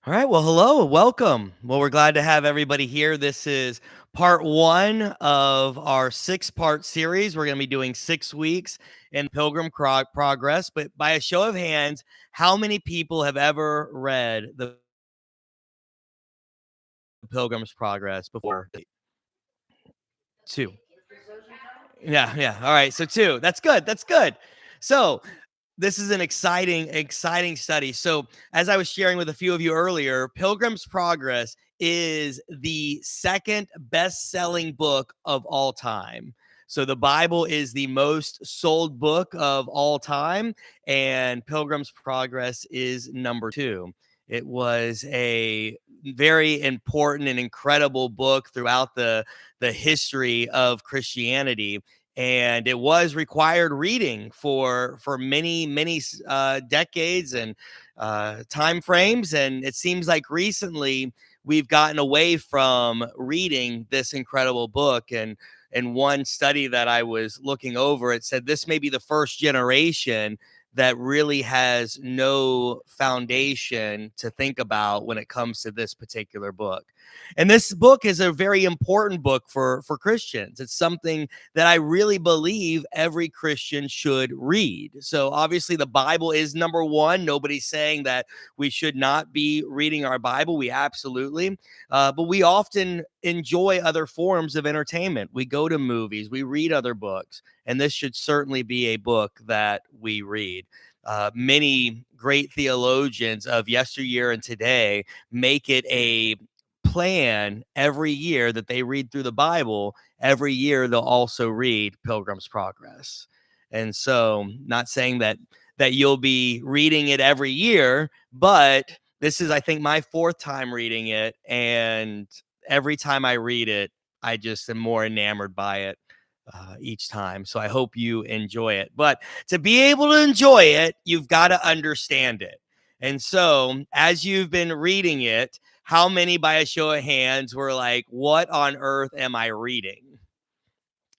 All right. Well, hello. Welcome. Well, we're glad to have everybody here. This is part one of our six-part series. We're going to be doing 6 weeks in Pilgrim Progress. But by a show of hands, how many people have ever read the Pilgrim's Progress before? Two. Yeah. All right. So two. That's good. That's good. So this is an exciting study. So, as I was sharing with a few of you earlier, Pilgrim's Progress is the second best-selling book of all time. So, the Bible is the most sold book of all time, and Pilgrim's Progress is number two. It was a very important and incredible book throughout the history of Christianity, and it was required reading for many decades and time frames. And it seems like recently we've gotten away from reading this incredible book. And one study that I was looking over, it said this may be the first generation that really has no foundation to think about when it comes to this particular book. And this book is a very important book for Christians. It's something that I really believe every Christian should read. So obviously the Bible is number one. Nobody's saying that we should not be reading our Bible. We absolutely, but we often enjoy other forms of entertainment. We go to movies, we read other books, and this should certainly be a book that we read. Many great theologians of yesteryear and today make it a plan every year that they read through the Bible. Every year they'll also read Pilgrim's Progress. And so, not saying that you'll be reading it every year, but this is, I think, my fourth time reading it, and every time I read it, I just am more enamored by it each time. So I hope you enjoy it. But to be able to enjoy it, you've got to understand it. And so, as you've been reading it, how many, by a show of hands, were like, what on earth am I reading?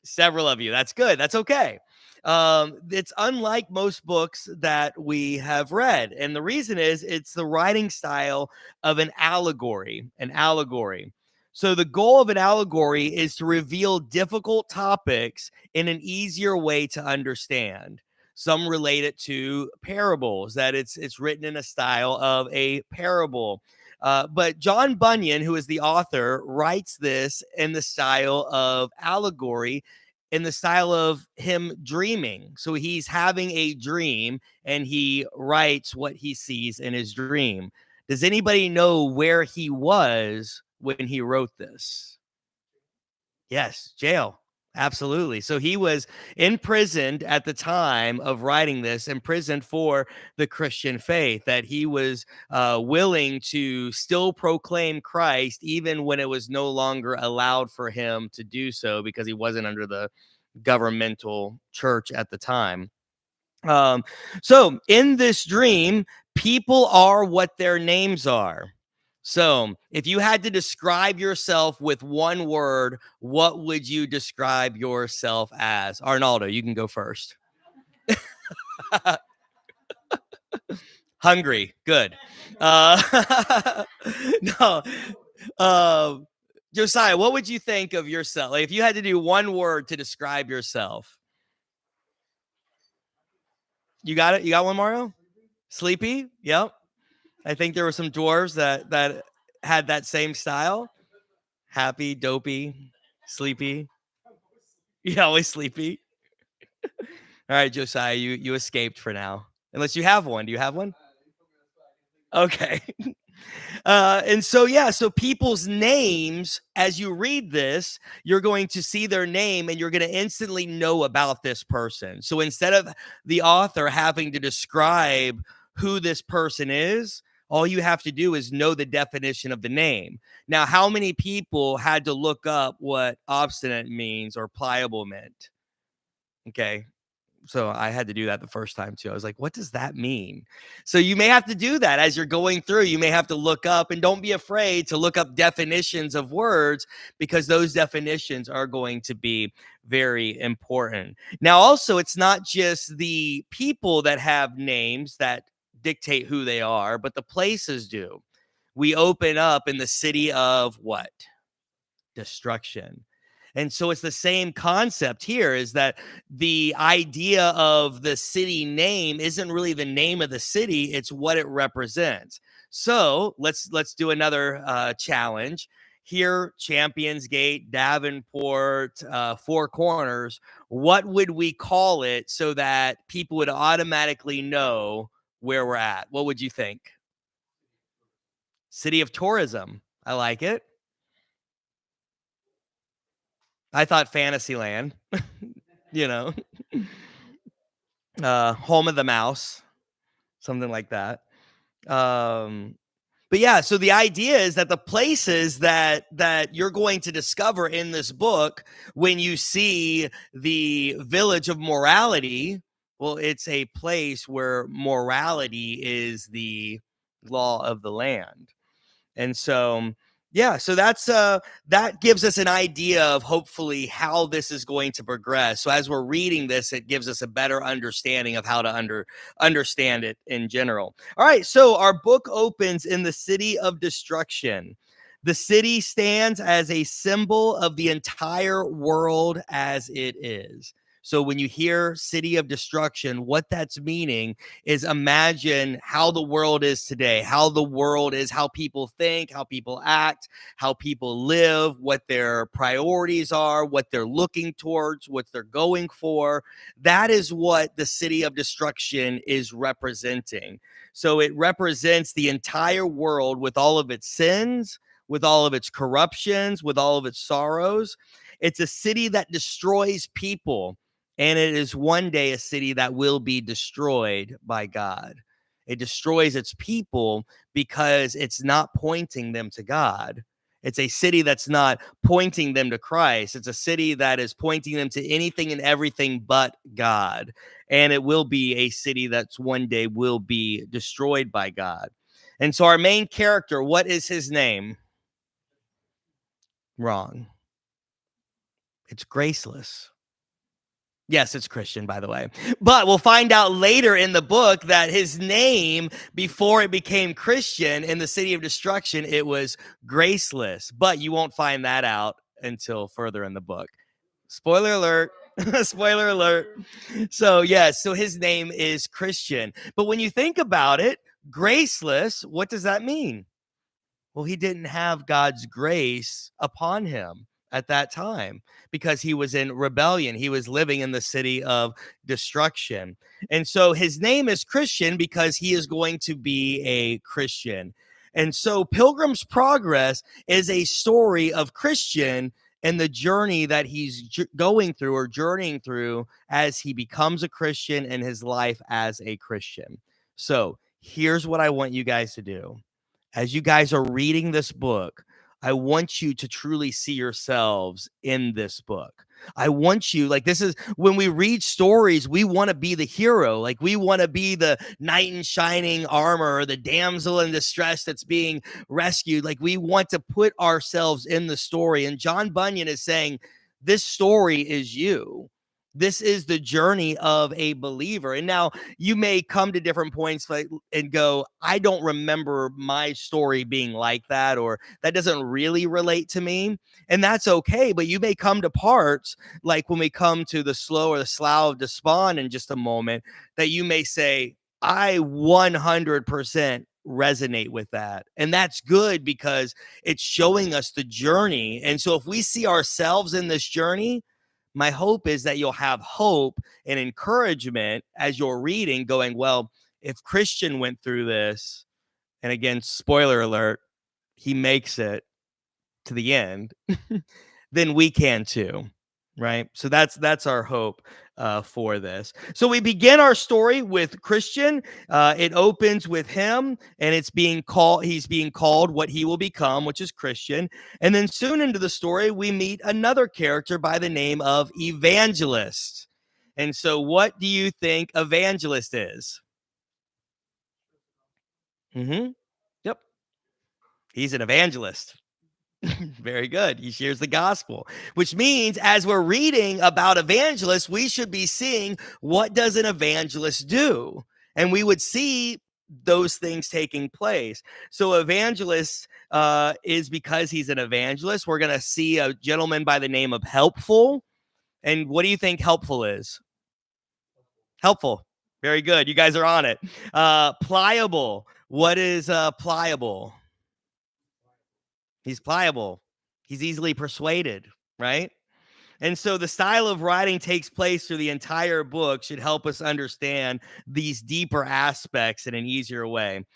Several of you. That's good. That's okay. It's unlike most books that we have read. And the reason is it's the writing style of an allegory. An allegory. So the goal of an allegory is to reveal difficult topics in an easier way to understand. Some relate it to parables, that it's written in a style of a parable. But John Bunyan, who is the author, writes this in the style of allegory, in the style of him dreaming. So he's having a dream and he writes what he sees in his dream. Does anybody know where he was when he wrote this? Yes, jail. Absolutely. So he was imprisoned at the time of writing this, imprisoned for the Christian faith, that he was willing to still proclaim Christ, even when it was no longer allowed for him to do so because he wasn't under the governmental church at the time. So in this dream, people are what their names are. So, if you had to describe yourself with one word, what would you describe yourself as? Arnaldo, you can go first. Hungry. Good. No. Uh, Josiah, what would you think of yourself? Like, if you had to do one word to describe yourself, you got it? You got one, Mario? Sleepy? Yep. I think there were some dwarves that had that same style. Happy, dopey, sleepy. Yeah, always sleepy. All right, Josiah, you escaped for now. Unless you have one. Do you have one? Okay. And so, yeah, so people's names, as you read this, you're going to see their name and you're going to instantly know about this person. So instead of the author having to describe who this person is, all you have to do is know the definition of the name. Now, how many people had to look up what obstinate means or pliable meant? Okay. So I had to do that the first time too. I was like, what does that mean? So you may have to do that as you're going through. You may have to look up, and don't be afraid to look up definitions of words, because those definitions are going to be very important. Now, also, it's not just the people that have names that dictate who they are, but the places do. we open up in the city of what? Destruction. And so it's the same concept here, is that the idea of the city name isn't really the name of the city, it's what it represents. So let's do another challenge here. Champions Gate, Davenport, Four Corners. What would we call it so that people would automatically know where we're at? What would you think? City of Tourism. I like it. I thought Fantasyland, you know, Home of the Mouse, something like that. But yeah, so the idea is that the places that you're going to discover in this book, when you see the Village of Morality, well, it's a place where morality is the law of the land. And so yeah, so that's that gives us an idea of hopefully how this is going to progress. So as we're reading this, it gives us a better understanding of how to understand it in general. All right, so our book opens in the city of destruction. The city stands as a symbol of the entire world as it is. So when you hear city of destruction, what that's meaning is, imagine how the world is today, how the world is, how people think, how people act, how people live, what their priorities are, what they're looking towards, what they're going for. That is what the city of destruction is representing. So it represents the entire world with all of its sins, with all of its corruptions, with all of its sorrows. It's a city that destroys people. And it is one day a city that will be destroyed by God. It destroys its people because it's not pointing them to God. It's a city that's not pointing them to Christ. It's a city that is pointing them to anything and everything but God. And it will be a city that's one day will be destroyed by God. And so our main character, what is his name? Wrong. It's Graceless. Yes, it's Christian, by the way. But we'll find out later in the book that his name, before it became Christian in the city of destruction, it was Graceless. But you won't find that out until further in the book. Spoiler alert. Spoiler alert. So, yes, so his name is Christian. But when you think about it, Graceless, what does that mean? Well, he didn't have God's grace upon him at that time because he was in rebellion. He was living in the city of destruction. And so his name is Christian because he is going to be a Christian. And so Pilgrim's Progress is a story of Christian and the journey that he's going through or journeying through as he becomes a Christian in his life as a Christian. So here's what I want you guys to do. As you guys are reading this book, I want you to truly see yourselves in this book. I want you, like, this is when we read stories, we want to be the hero. Like, we want to be the knight in shining armor, or the damsel in distress that's being rescued. Like, we want to put ourselves in the story. And John Bunyan is saying, this story is you. This is the journey of a believer. And now you may come to different points and go, I don't remember my story being like that, or that doesn't really relate to me. And that's okay. But you may come to parts, like when we come to the slow or the slough of despond in just a moment, that you may say, I 100% resonate with that. And that's good because it's showing us the journey. And so if we see ourselves in this journey, my hope is that you'll have hope and encouragement as you're reading, going, well, if Christian went through this, and again, spoiler alert, he makes it to the end, then we can too, right? So that's our hope for this. So we begin our story with Christian. It opens with him, and he's being called what he will become, which is Christian. And then soon into the story, we meet another character by the name of Evangelist. And so what do you think Evangelist is? Yep. He's an evangelist. Very good. He shares the gospel, which means as we're reading about evangelists, we should be seeing, what does an evangelist do? And we would see those things taking place. So evangelist is because he's an evangelist. We're going to see a gentleman by the name of Helpful. And what do you think Helpful is? Helpful. Very good. You guys are on it. Pliable. What is pliable? He's pliable. He's easily persuaded, right? And so the style of writing takes place through the entire book should help us understand these deeper aspects in an easier way.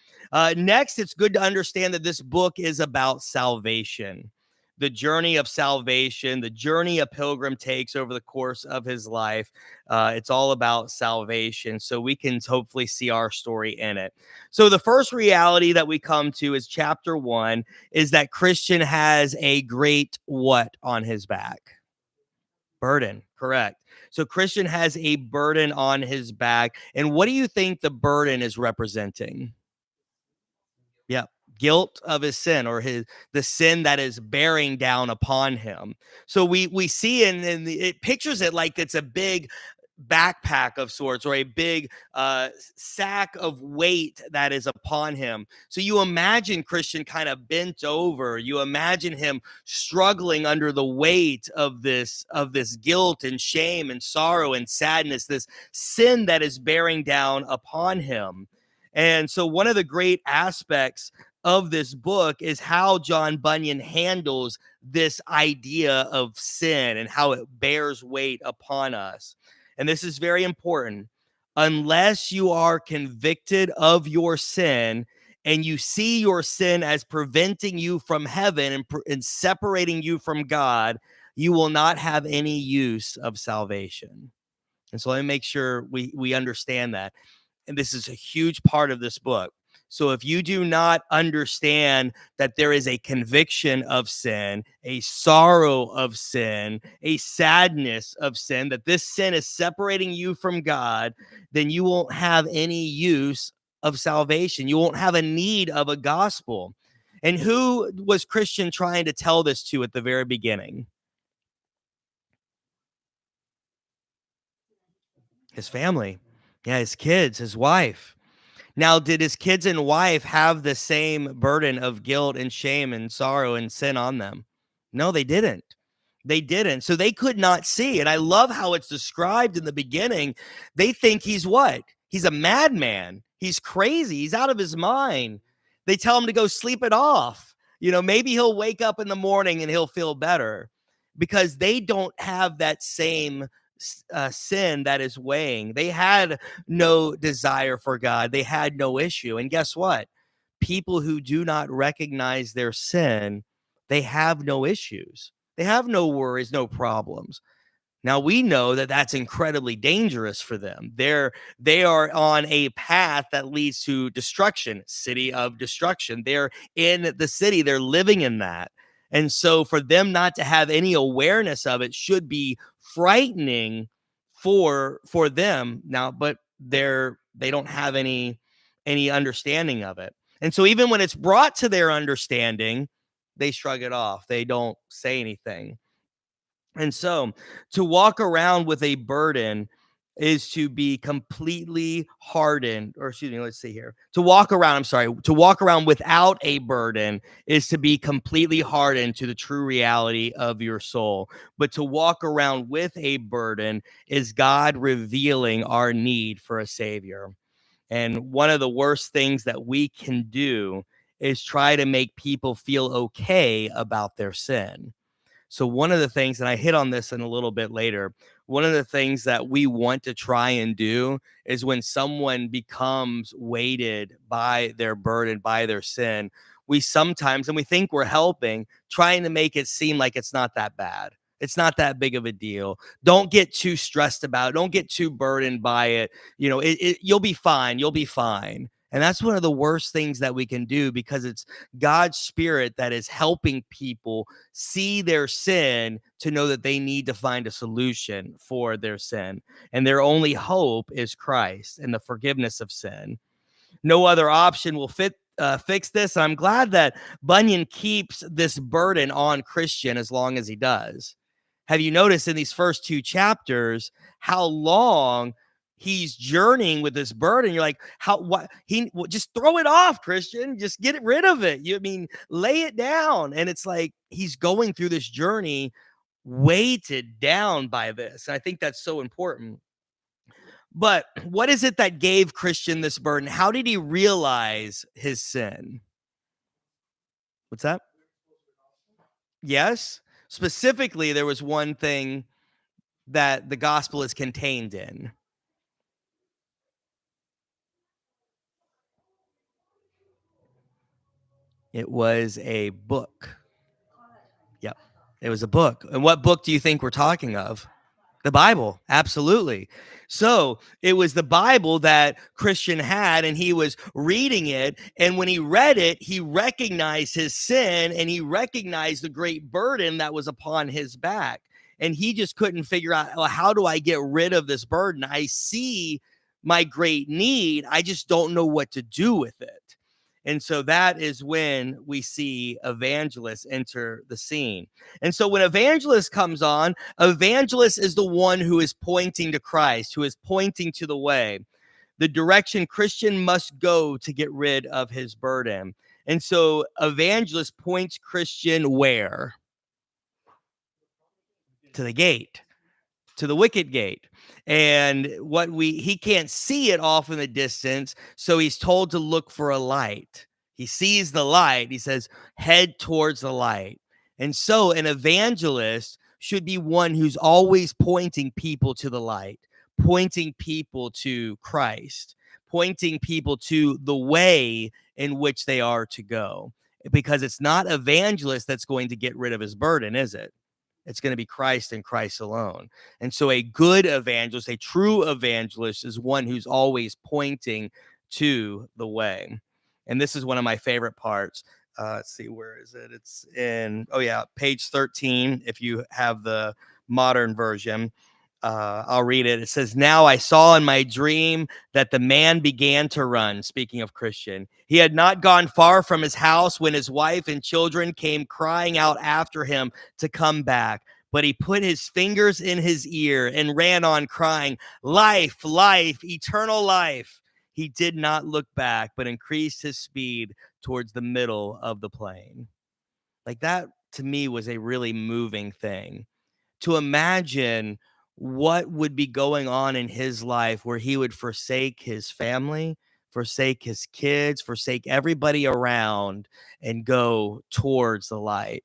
Next, it's good to understand that this book is about salvation, the journey of salvation, the journey a pilgrim takes over the course of his life. It's all about salvation. So we can hopefully see our story in it. So the first reality that we come to is chapter 1 is that Christian has a great what on his back? Burden, correct. So Christian has a burden on his back. And what do you think the burden is representing? Yeah, guilt of his sin, or the sin that is bearing down upon him. So we see it pictures it like it's a big backpack of sorts, or a big sack of weight that is upon him. So you imagine Christian kind of bent over. You imagine him struggling under the weight of this guilt and shame and sorrow and sadness, this sin that is bearing down upon him. And so one of the great aspects of this book is how John Bunyan handles this idea of sin and how it bears weight upon us. And this is very important. Unless you are convicted of your sin and you see your sin as preventing you from heaven and separating you from God, you will not have any use of salvation. And so let me make sure we understand that. And this is a huge part of this book. So if you do not understand that there is a conviction of sin, a sorrow of sin, a sadness of sin, that this sin is separating you from God, then you won't have any use of salvation. You won't have a need of a gospel. And who was Christian trying to tell this to at the very beginning? His family. Yeah, his kids, his wife. Now, did his kids and wife have the same burden of guilt and shame and sorrow and sin on them? No, they didn't. They didn't. So they could not see. And I love how it's described in the beginning. They think he's what? He's a madman. He's crazy. He's out of his mind. They tell him to go sleep it off. Maybe he'll wake up in the morning and he'll feel better, because they don't have that same sin that is weighing. They had no desire for God. They had no issue. And guess what? People who do not recognize their sin, they have no issues. They have no worries, no problems. Now we know that that's incredibly dangerous for them. They are on a path that leads to destruction, city of destruction. They're in the city, they're living in that. And so for them not to have any awareness of it should be frightening for them now, but they don't have any understanding of it. And so even when it's brought to their understanding, they shrug it off. They don't say anything. And so to walk around with a burden is to be completely hardened, or excuse me, let's see here. To walk around without a burden is to be completely hardened to the true reality of your soul. But to walk around with a burden is God revealing our need for a savior. And one of the worst things that we can do is try to make people feel okay about their sin. So one of the things, and I hit on this in a little bit later, one of the things that we want to try and do is when someone becomes weighted by their burden, by their sin, we sometimes, and we think we're helping, trying to make it seem like it's not that bad. It's not that big of a deal. Don't get too stressed about it. Don't get too burdened by it. You'll be fine. You'll be fine. And that's one of the worst things that we can do, because it's God's spirit that is helping people see their sin to know that they need to find a solution for their sin. And their only hope is Christ and the forgiveness of sin. No other option will fix this. And I'm glad that Bunyan keeps this burden on Christian as long as he does. Have you noticed in these first 2 chapters how long he's journeying with this burden. You're like, just throw it off, Christian. Just get rid of it. Lay it down. And it's like he's going through this journey weighted down by this. And I think that's so important. But what is it that gave Christian this burden? How did he realize his sin? What's that? Yes. Specifically, there was one thing that the gospel is contained in. It was a book. Yep. It was a book. And what book do you think we're talking of? The Bible. Absolutely. So it was the Bible that Christian had, and he was reading it. And when he read it, he recognized his sin, and he recognized the great burden that was upon his back. And he just couldn't figure out, well, how do I get rid of this burden? I see my great need. I just don't know what to do with it. And so that is when we see evangelist enter the scene. And so when evangelist comes on, evangelist is the one who is pointing to Christ, who is pointing to the way, the direction Christian must go to get rid of his burden. And so evangelist points Christian where? To the gate, to the wicket gate. And he can't see it off in the distance, so he's told to look for a light. He sees the light. He says, head towards the light. And so an evangelist should be one who's always pointing people to the light, pointing people to Christ, pointing people to the way in which they are to go. Because it's not evangelist that's going to get rid of his burden, is it? It's going to be Christ and Christ alone. And so a good evangelist, a true evangelist, is one who's always pointing to the way. And this is one of my favorite parts. Let's see, where is it? It's in, page 13, if you have the modern version. I'll read it. It says, now I saw in my dream that the man began to run. Speaking of Christian, he had not gone far from his house when his wife and children came crying out after him to come back. But he put his fingers in his ear and ran on crying, life, life, eternal life. He did not look back, but increased his speed towards the middle of the plain. Like that, to me, was a really moving thing. To imagine what would be going on in his life where he would forsake his family, forsake his kids, forsake everybody around, and go towards the light.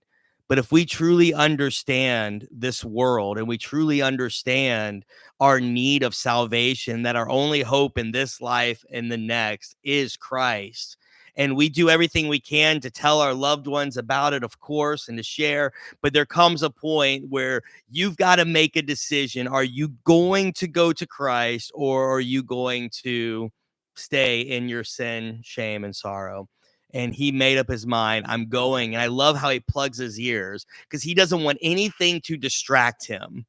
But if we truly understand this world and we truly understand our need of salvation, that our only hope in this life and the next is Christ, and we do everything we can to tell our loved ones about it, of course, and to share. But there comes a point where you've got to make a decision. Are you going to go to Christ, or are you going to stay in your sin, shame, and sorrow? And he made up his mind. I'm going. And I love how he plugs his ears because he doesn't want anything to distract him.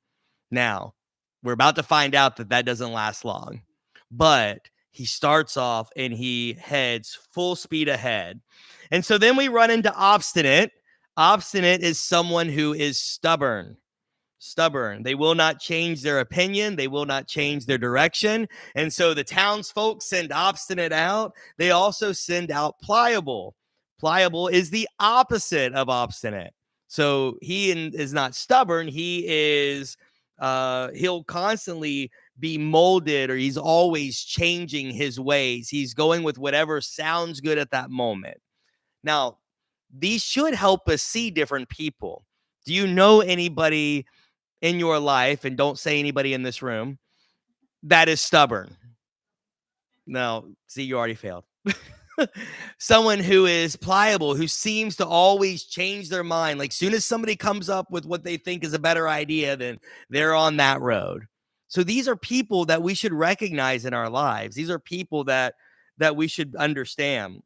Now, we're about to find out that doesn't last long. But he starts off and he heads full speed ahead. And so then we run into obstinate. Obstinate is someone who is stubborn. Stubborn. They will not change their opinion. They will not change their direction. And so the townsfolk send obstinate out. They also send out pliable. Pliable is the opposite of obstinate. So he is not stubborn. He is, he'll constantly be molded, or he's always changing his ways. He's going with whatever sounds good at that moment. Now, these should help us see different people. Do you know anybody in your life, and don't say anybody in this room, that is stubborn? No, see, you already failed. Someone who is pliable, who seems to always change their mind. Like soon as somebody comes up with what they think is a better idea, then they're on that road. So these are people that we should recognize in our lives. These are people that we should understand.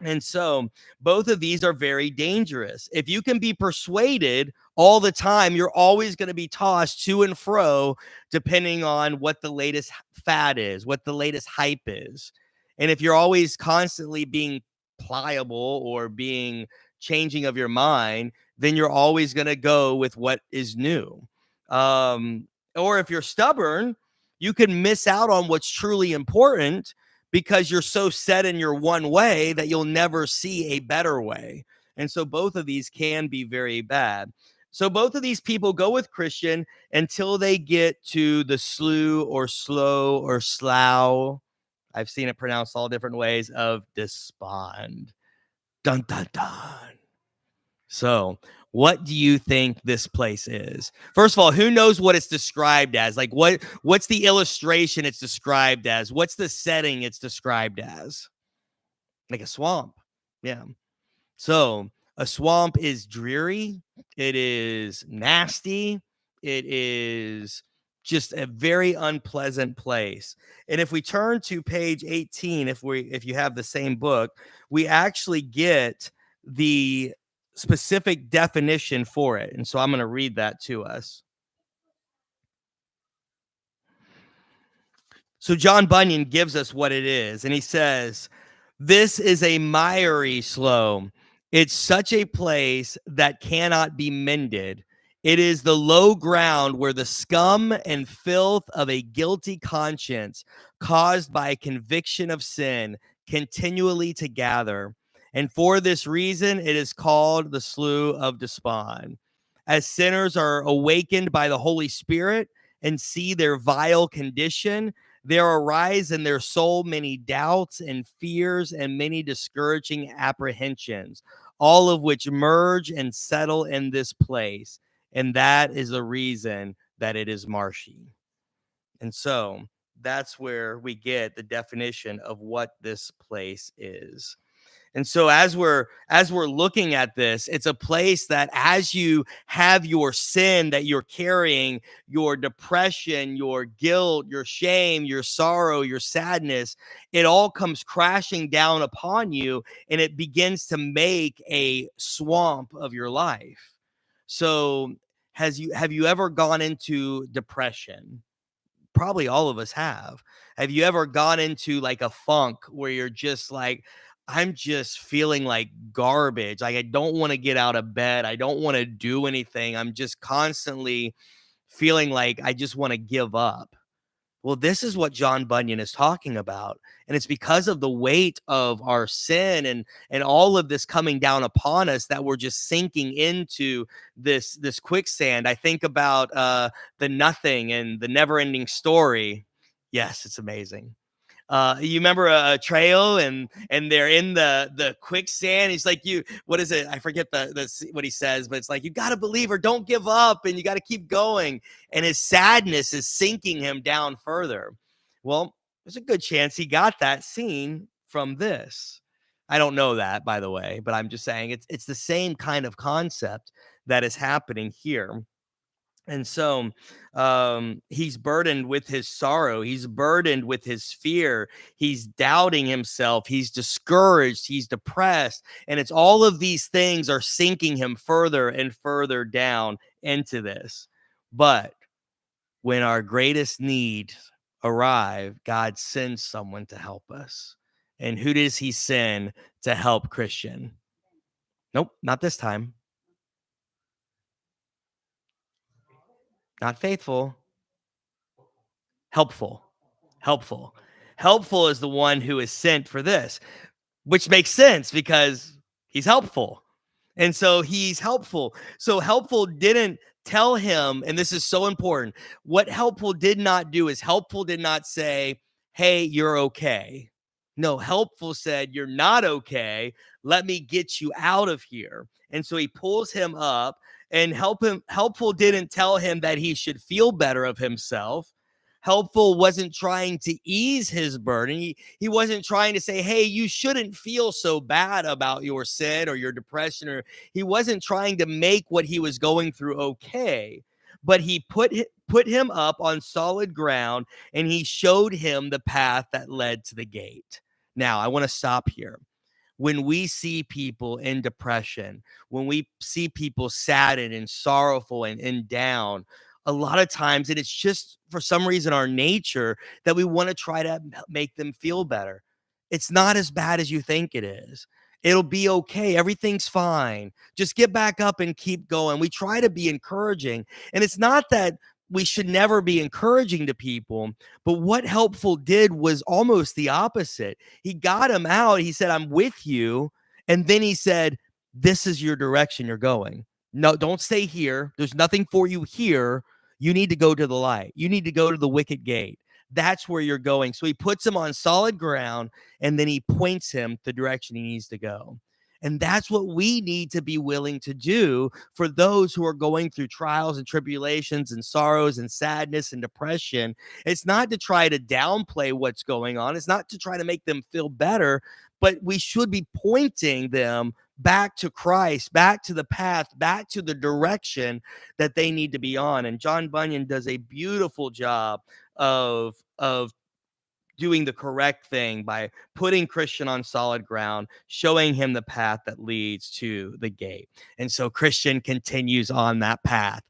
And so both of these are very dangerous. If you can be persuaded all the time, you're always going to be tossed to and fro, depending on what the latest fad is, what the latest hype is. And if you're always constantly being pliable or being changing of your mind, then you're always going to go with what is new. Or if you're stubborn, You can miss out on what's truly important because you're so set in your one way that you'll never see a better way. And so both of these can be very bad. So both of these people go with Christian until they get to the slough or slow or slough. I've seen it pronounced all different ways of despond. Dun, dun, dun. So, what do you think this place is? First of all, who knows what it's described as? Like what's the illustration it's described as? What's the setting it's described as? Like a swamp. Yeah. So, a swamp is dreary, it is nasty, it is just a very unpleasant place. And if we turn to page 18, if you have the same book, we actually get the specific definition for it. And so I'm going to read that to us. So John Bunyan gives us what it is, and he says, "This is a miry slough. It's such a place that cannot be mended. It is the low ground where the scum and filth of a guilty conscience caused by conviction of sin continually to gather. And for this reason, it is called the Slough of Despond. As sinners are awakened by the Holy Spirit and see their vile condition, there arise in their soul many doubts and fears and many discouraging apprehensions, all of which merge and settle in this place. And that is the reason that it is marshy." And so that's where we get the definition of what this place is. And so as we're looking at this, it's a place that as you have your sin that you're carrying, your depression, your guilt, your shame, your sorrow, your sadness, it all comes crashing down upon you and it begins to make a swamp of your life. So have you ever gone into depression? Probably all of us have. Have you ever gone into like a funk where you're just like, I'm just feeling like garbage. Like I don't want to get out of bed. I don't want to do anything. I'm just constantly feeling like I just want to give up. Well, this is what John Bunyan is talking about. And it's because of the weight of our sin and all of this coming down upon us that we're just sinking into this quicksand. I think about the Nothing and the Never Ending Story. Yes, it's amazing. You remember a trail and they're in the quicksand. He's like, you, what is it? I forget what he says, but it's like, you got to believe or don't give up and you got to keep going. And his sadness is sinking him down further. Well, there's a good chance he got that scene from this. I don't know that, by the way, but I'm just saying it's the same kind of concept that is happening here. And so he's burdened with his sorrow. He's burdened with his fear. He's doubting himself. He's discouraged. He's depressed. And it's all of these things are sinking him further and further down into this. But when our greatest need arrive, God sends someone to help us. And who does he send to help Christian? Nope, not this time. Not faithful. Helpful. Helpful. Helpful is the one who is sent for this, which makes sense because he's helpful. And so he's helpful. So helpful didn't tell him, and this is so important. What helpful did not do is helpful did not say, "Hey, you're okay." No, helpful said, "You're not okay. Let me get you out of here." And so he pulls him up and helpful didn't tell him that he should feel better of himself. Helpful wasn't trying to ease his burden. He wasn't trying to say, "Hey, you shouldn't feel so bad about your sin or your depression," or he wasn't trying to make what he was going through okay. But he put him up on solid ground and he showed him the path that led to the gate. Now, I want to stop here. When we see people in depression, when we see people saddened and sorrowful and down, a lot of times it is just for some reason our nature that we want to try to make them feel better. It's not as bad as you think it is. It'll be okay. Everything's fine. Just get back up and keep going. We try to be encouraging. And it's not that we should never be encouraging to people. But what Helpful did was almost the opposite. He got him out. He said, I'm with you. And then he said, this is your direction you're going. No, don't stay here. There's nothing for you here. You need to go to the light. You need to go to the wicket gate. That's where you're going. So he puts him on solid ground, and then he points him the direction he needs to go. And that's what we need to be willing to do for those who are going through trials and tribulations and sorrows and sadness and depression. It's not to try to downplay what's going on. It's not to try to make them feel better, but we should be pointing them back to Christ, back to the path, back to the direction that they need to be on. And John Bunyan does a beautiful job of doing the correct thing by putting Christian on solid ground, showing him the path that leads to the gate. And so Christian continues on that path.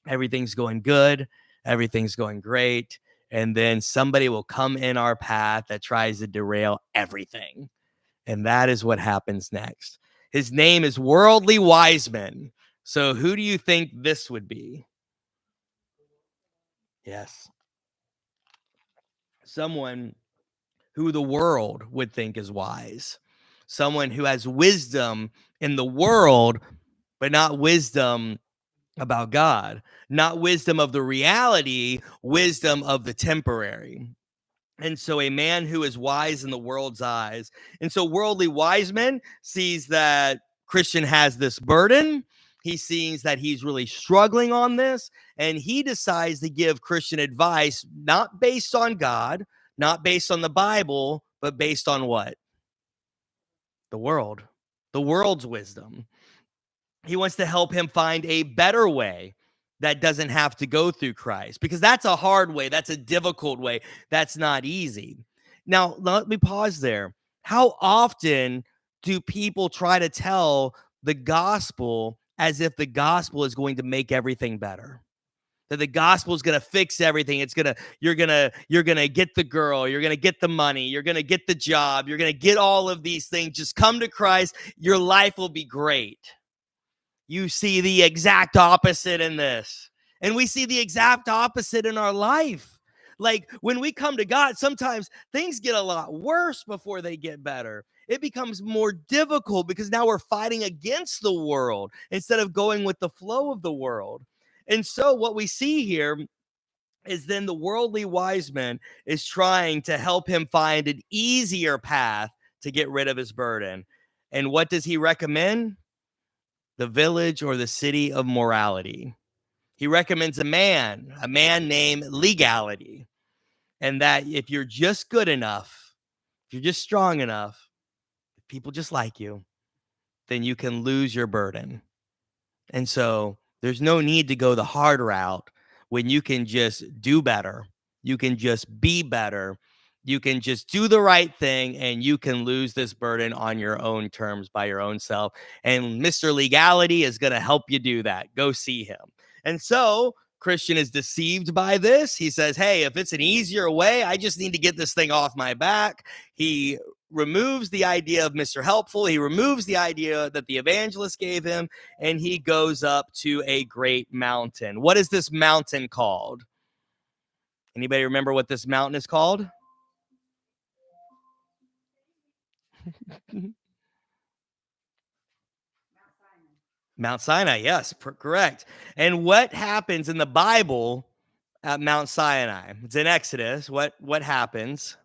Everything's going good. Everything's going great. And then somebody will come in our path that tries to derail everything. And that is what happens next. His name is Worldly Wiseman. So who do you think this would be? Yes. Someone who the world would think is wise. Someone who has wisdom in the world, but not wisdom about God. Not wisdom of the reality, wisdom of the temporary. And so a man who is wise in the world's eyes. And so Worldly Wiseman sees that Christian has this burden. He sees that he's really struggling on this, and he decides to give Christian advice, not based on God, not based on the Bible, but based on what? The world, the world's wisdom. He wants to help him find a better way that doesn't have to go through Christ, because that's a hard way. That's a difficult way. That's not easy. Now, let me pause there. How often do people try to tell the gospel as if the gospel is going to make everything better? That the gospel is going to fix everything. You're going to get the girl, you're going to get the money, you're going to get the job, you're going to get all of these things. Just come to Christ. Your life will be great. You see the exact opposite in this. And we see the exact opposite in our life. Like when we come to God, sometimes things get a lot worse before they get better. It becomes more difficult because now we're fighting against the world instead of going with the flow of the world. And so what we see here is then the Worldly Wiseman is trying to help him find an easier path to get rid of his burden. And what does he recommend? The village or the city of morality. He recommends a man named Legality. And that if you're just good enough, if you're just strong enough, if people just like you, then you can lose your burden. And so there's no need to go the hard route when you can just do better. You can just be better. You can just do the right thing, and you can lose this burden on your own terms by your own self. And Mr. Legality is going to help you do that. Go see him. And so Christian is deceived by this. He says, hey, if it's an easier way, I just need to get this thing off my back. He removes the idea of Mr. Helpful. He removes the idea that the evangelist gave him, and he goes up to a great mountain. What is this mountain called? Anybody remember what this mountain is called? Mount Sinai, yes, correct. And what happens in the Bible at Mount Sinai? It's in Exodus. What happens?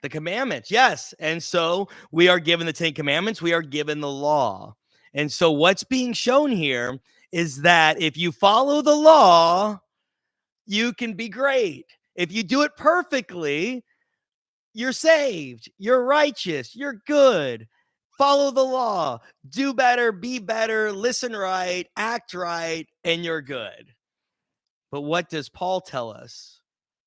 The commandments, yes. And so we are given the 10 commandments. We are given the law. And so what's being shown here is that if you follow the law, you can be great. If you do it perfectly, you're saved, you're righteous, you're good. Follow the law, do better, be better, listen right, act right, and you're good. But what does Paul tell us?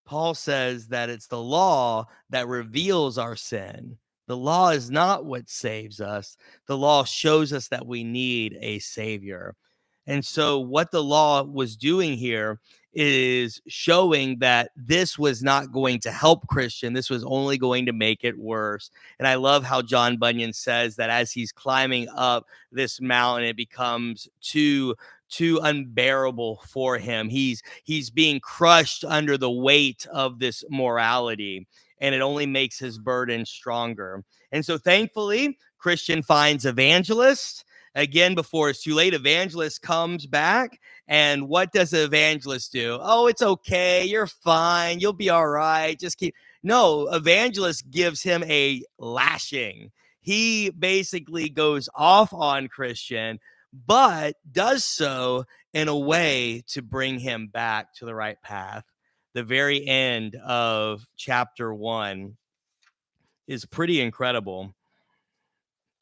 Paul says that it's the law that reveals our sin. The law is not what saves us. The law shows us that we need a savior. And so what the law was doing here is showing that this was not going to help Christian. This was only going to make it worse. And I love how John Bunyan says that as he's climbing up this mountain, it becomes too unbearable for him. He's being crushed under the weight of this morality, and it only makes his burden stronger. And so thankfully, Christian finds Evangelist. Again, before it's too late, Evangelist comes back. And what does the Evangelist do? Oh, it's okay. You're fine. You'll be all right. Just keep. No, Evangelist gives him a lashing. He basically goes off on Christian, but does so in a way to bring him back to the right path. The very end of chapter 1 is pretty incredible.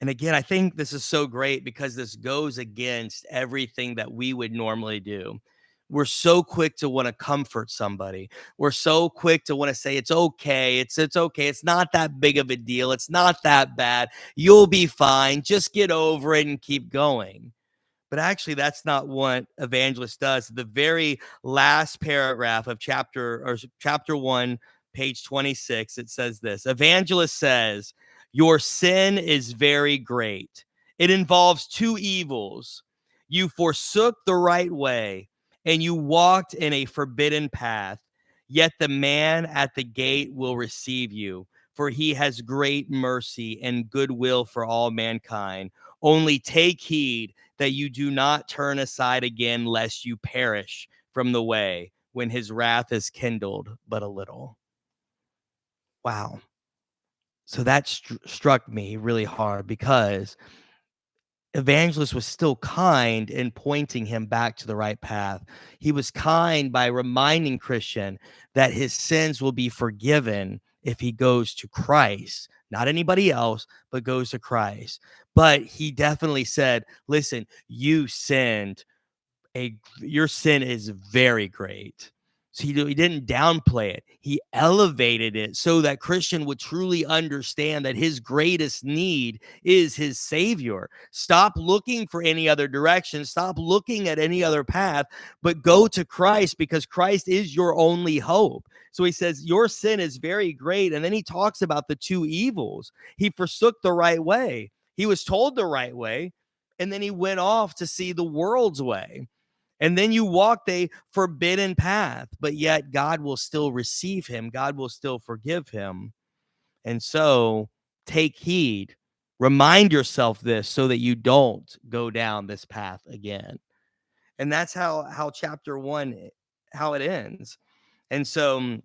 And again, I think this is so great because this goes against everything that we would normally do. We're so quick to want to comfort somebody. We're so quick to want to say, it's okay. It's okay. It's not that big of a deal. It's not that bad. You'll be fine. Just get over it and keep going. But actually, that's not what Evangelist does. The very last paragraph of chapter 1, page 26, it says this. Evangelist says, your sin is very great. It involves two evils. You forsook the right way, and you walked in a forbidden path. Yet the man at the gate will receive you, for he has great mercy and goodwill for all mankind. Only take heed that you do not turn aside again, lest you perish from the way when his wrath is kindled but a little. Wow. So that struck me really hard because Evangelist was still kind in pointing him back to the right path. He was kind by reminding Christian that his sins will be forgiven if he goes to Christ, not anybody else, but goes to Christ. But he definitely said, listen, you sinned. Your sin is very great. So he didn't downplay it. He elevated it so that Christian would truly understand that his greatest need is his Savior. Stop looking for any other direction. Stop looking at any other path, but go to Christ because Christ is your only hope. So he says, your sin is very great. And then he talks about the two evils. He forsook the right way. He was told the right way, and then he went off to see the world's way. And then you walked a forbidden path, but yet God will still receive him. God will still forgive him. And so take heed. Remind yourself this so that you don't go down this path again. And that's how chapter 1, how it ends. And so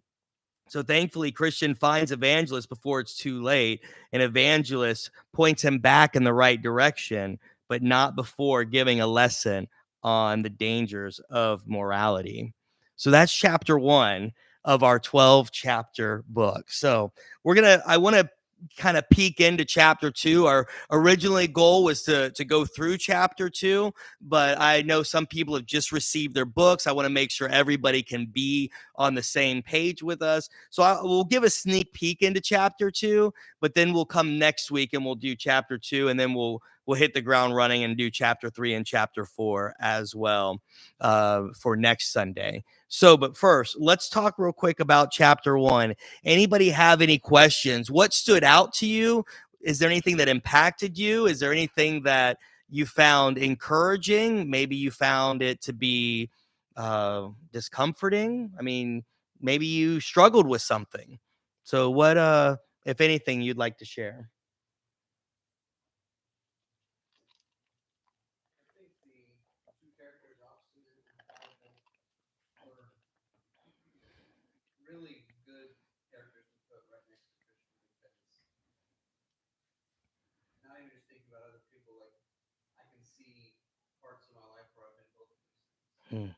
thankfully, Christian finds Evangelist before it's too late, and Evangelist points him back in the right direction, but not before giving a lesson on the dangers of morality. So that's chapter 1 of our 12 chapter book. So I want to kind of peek into chapter 2. Our originally goal was to go through chapter 2, but I know some people have just received their books. I want to make sure everybody can be on the same page with us. So we'll give a sneak peek into chapter 2, but then we'll come next week and we'll do chapter 2, and then we'll hit the ground running and do chapter 3 and chapter 4 as well for next Sunday. So, but first, let's talk real quick about chapter 1. Anybody have any questions? What stood out to you? Is there anything that impacted you? Is there anything that you found encouraging? Maybe you found it to be discomforting. I mean, maybe you struggled with something. So what, if anything, you'd like to share? Hmm.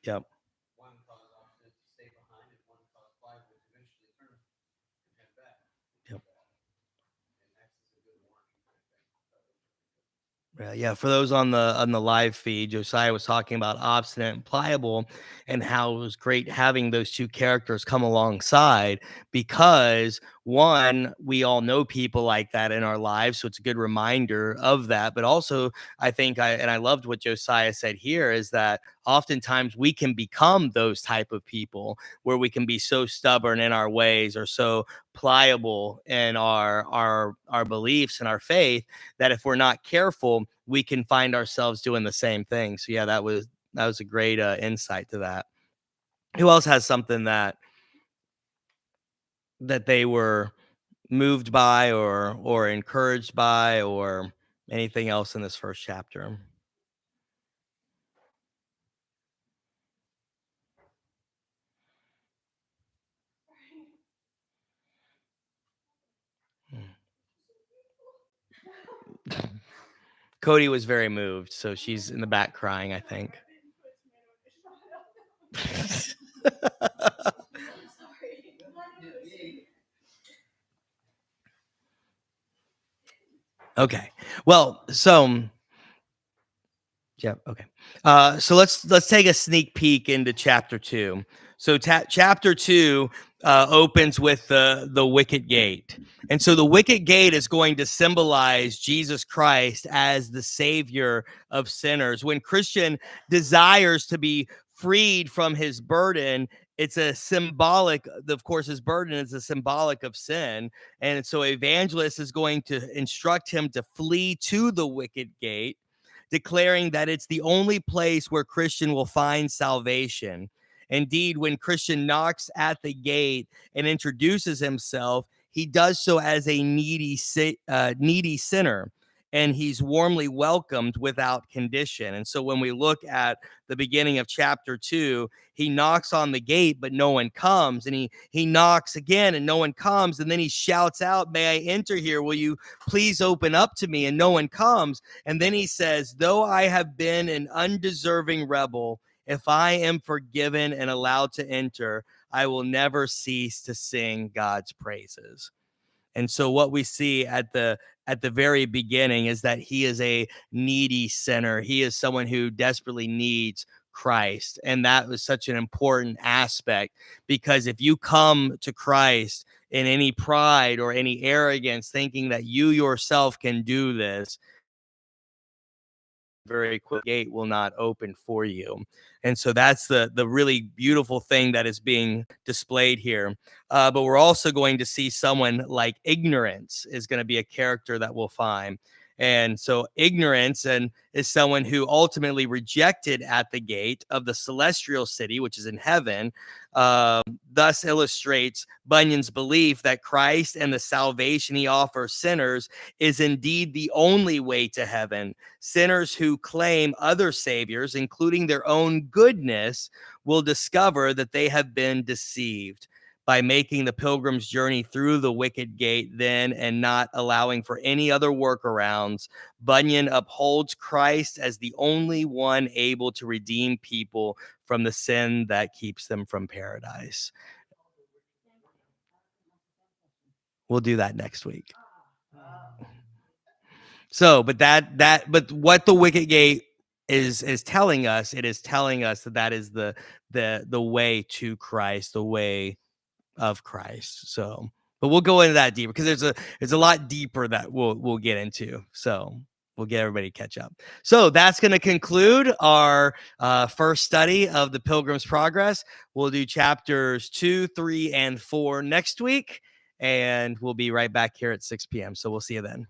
Yep. Yep. Yeah, for those on the live feed, Josiah was talking about obstinate and pliable, and how it was great having those two characters come alongside, because one, we all know people like that in our lives, so it's a good reminder of that. But also, I loved what Josiah said here, is that oftentimes we can become those type of people, where we can be so stubborn in our ways, or so pliable in our beliefs and our faith, that if we're not careful, we can find ourselves doing the same thing. So yeah, that was a great insight to that. Who else has something that they were moved by, or encouraged by, or anything else in this first chapter? Cody was very moved, so she's in the back crying, I think. Okay. Well, so yeah. Okay. So let's take a sneak peek into chapter 2. So chapter 2 opens with the wicket gate, and so the wicket gate is going to symbolize Jesus Christ as the Savior of sinners. When Christian desires to be freed from his burden, it's a symbolic. Of course, his burden is a symbolic of sin, and so evangelist is going to instruct him to flee to the wicket gate, declaring that it's the only place where Christian will find salvation. Indeed, when Christian knocks at the gate and introduces himself, he does so as a needy sinner, and he's warmly welcomed without condition. And so when we look at the beginning of chapter 2, he knocks on the gate, but no one comes. And he knocks again, and no one comes. And then he shouts out, "May I enter here? Will you please open up to me?" And no one comes. And then he says, "Though I have been an undeserving rebel, if I am forgiven and allowed to enter, I will never cease to sing God's praises." And so what we see at the very beginning is that he is a needy sinner. He is someone who desperately needs Christ. And that was such an important aspect, because if you come to Christ in any pride or any arrogance, thinking that you yourself can do this, very quick gate will not open for you. And so that's the really beautiful thing that is being displayed here. But we're also going to see someone like ignorance is going to be a character that we'll find. And so ignorance and is someone who ultimately rejected at the gate of the celestial city, which is in heaven. Thus illustrates Bunyan's belief that Christ and the salvation he offers sinners is indeed the only way to heaven. Sinners who claim other saviors, including their own goodness, will discover that they have been deceived. By making the pilgrim's journey through the wicket gate, then, and not allowing for any other workarounds, Bunyan upholds Christ as the only one able to redeem people from the sin that keeps them from paradise. We'll do that next week. So, but what the wicket gate is telling us, it is telling us that that is the way to Christ, the way of Christ. So, but we'll go into that deeper, because there's a lot deeper that we'll get into. So we'll get everybody to catch up. So that's going to conclude our first study of the Pilgrim's Progress. We'll do chapters 2, 3, and 4 next week, and we'll be right back here at 6 p.m. So we'll see you then.